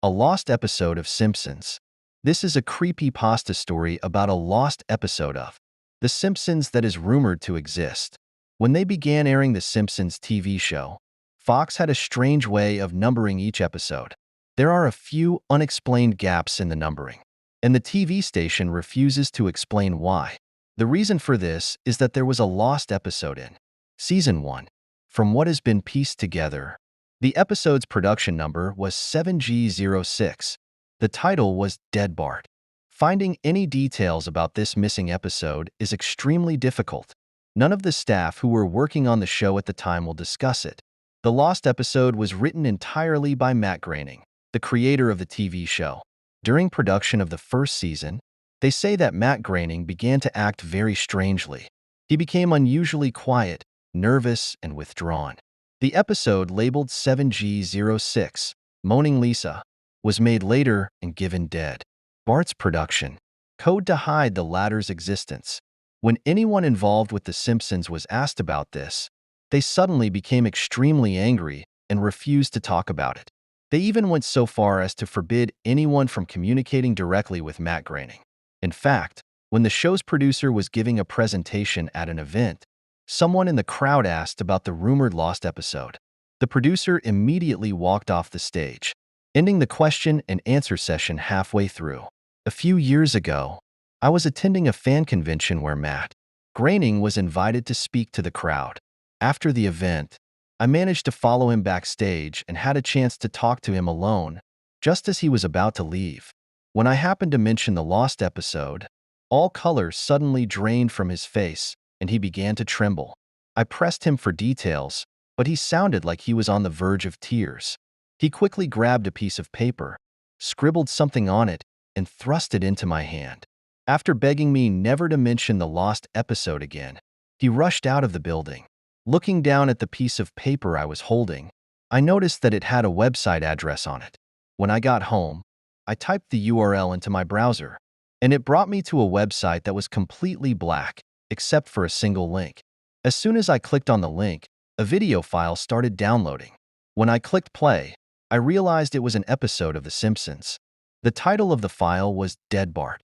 A lost episode of Simpsons. This is a creepypasta story about a lost episode of The Simpsons that is rumored to exist. When they began airing The Simpsons TV show, Fox had a strange way of numbering each episode. There are a few unexplained gaps in the numbering, and the TV station refuses to explain why. The reason for this is that there was a lost episode in Season 1. From what has been pieced together, the episode's production number was 7G06. The title was Dead Bart. Finding any details about this missing episode is extremely difficult. None of the staff who were working on the show at the time will discuss it. The lost episode was written entirely by Matt Groening, the creator of the TV show. During production of the first season, they say that Matt Groening began to act very strangely. He became unusually quiet, nervous, and withdrawn. The episode, labeled 7G06, Moaning Lisa, was made later and given Dead Bart's production code to hide the latter's existence. When anyone involved with The Simpsons was asked about this, they suddenly became extremely angry and refused to talk about it. They even went so far as to forbid anyone from communicating directly with Matt Groening. In fact, when the show's producer was giving a presentation at an event, someone in the crowd asked about the rumored lost episode. The producer immediately walked off the stage, ending the question and answer session halfway through. A few years ago, I was attending a fan convention where Matt Groening was invited to speak to the crowd. After the event, I managed to follow him backstage and had a chance to talk to him alone, just as he was about to leave. When I happened to mention the lost episode, all color suddenly drained from his face, and he began to tremble. I pressed him for details, but he sounded like he was on the verge of tears. He quickly grabbed a piece of paper, scribbled something on it, and thrust it into my hand. After begging me never to mention the lost episode again, he rushed out of the building. Looking down at the piece of paper I was holding, I noticed that it had a website address on it. When I got home, I typed the URL into my browser, and it brought me to a website that was completely black, except for a single link. As soon as I clicked on the link, a video file started downloading. When I clicked play, I realized it was an episode of The Simpsons. The title of the file was Dead Bart.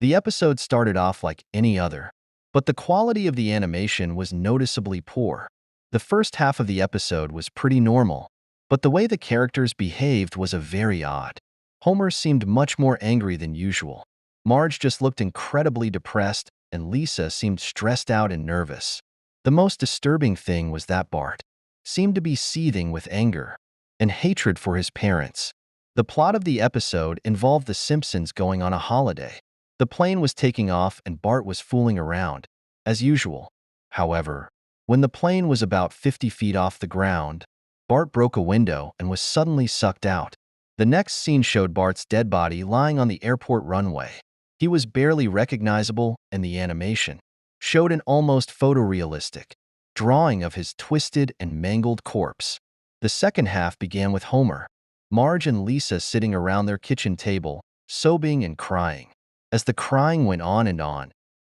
The episode started off like any other, but the quality of the animation was noticeably poor. The first half of the episode was pretty normal, but the way the characters behaved was very odd. Homer seemed much more angry than usual. Marge just looked incredibly depressed, and Lisa seemed stressed out and nervous. The most disturbing thing was that Bart seemed to be seething with anger and hatred for his parents. The plot of the episode involved the Simpsons going on a holiday. The plane was taking off and Bart was fooling around, as usual. However, when the plane was about 50 feet off the ground, Bart broke a window and was suddenly sucked out. The next scene showed Bart's dead body lying on the airport runway. He was barely recognizable, and the animation showed an almost photorealistic drawing of his twisted and mangled corpse. The second half began with Homer, Marge, and Lisa sitting around their kitchen table, sobbing and crying. As the crying went on,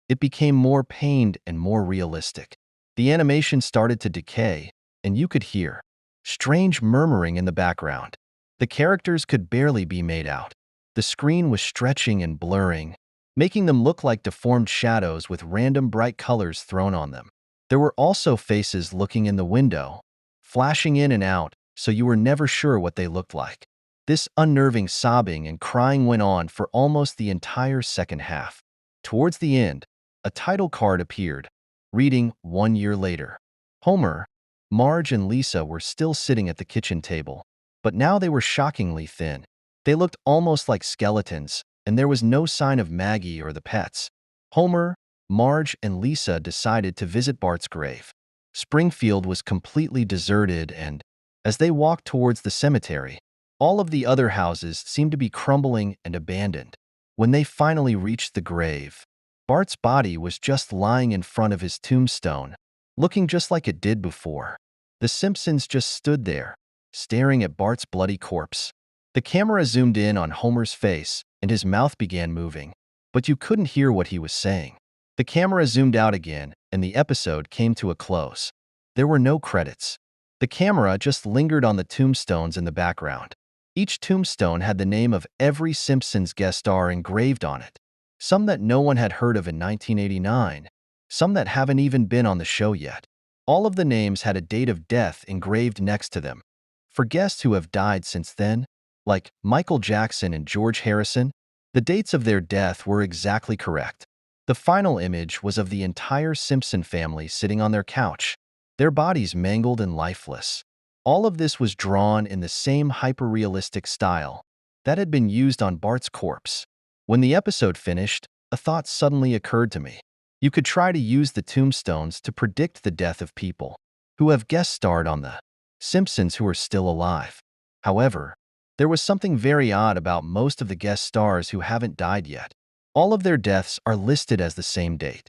it became more pained and more realistic. The animation started to decay, and you could hear strange murmuring in the background. The characters could barely be made out. The screen was stretching and blurring, making them look like deformed shadows with random bright colors thrown on them. There were also faces looking in the window, flashing in and out, so you were never sure what they looked like. This unnerving sobbing and crying went on for almost the entire second half. Towards the end, a title card appeared, reading 1 year later. Homer, Marge, and Lisa were still sitting at the kitchen table, but now they were shockingly thin. They looked almost like skeletons, and there was no sign of Maggie or the pets. Homer, Marge, and Lisa decided to visit Bart's grave. Springfield was completely deserted, and as they walked towards the cemetery, all of the other houses seemed to be crumbling and abandoned. When they finally reached the grave, Bart's body was just lying in front of his tombstone, looking just like it did before. The Simpsons just stood there, staring at Bart's bloody corpse. The camera zoomed in on Homer's face, and his mouth began moving, but you couldn't hear what he was saying. The camera zoomed out again, and the episode came to a close. There were no credits. The camera just lingered on the tombstones in the background. Each tombstone had the name of every Simpsons guest star engraved on it. Some that no one had heard of in 1989, some that haven't even been on the show yet. All of the names had a date of death engraved next to them. For guests who have died since then, like Michael Jackson and George Harrison, the dates of their death were exactly correct. The final image was of the entire Simpson family sitting on their couch, their bodies mangled and lifeless. All of this was drawn in the same hyper-realistic style that had been used on Bart's corpse. When the episode finished, a thought suddenly occurred to me. You could try to use the tombstones to predict the death of people who have guest starred on The Simpsons who are still alive. However, there was something very odd about most of the guest stars who haven't died yet. All of their deaths are listed as the same date.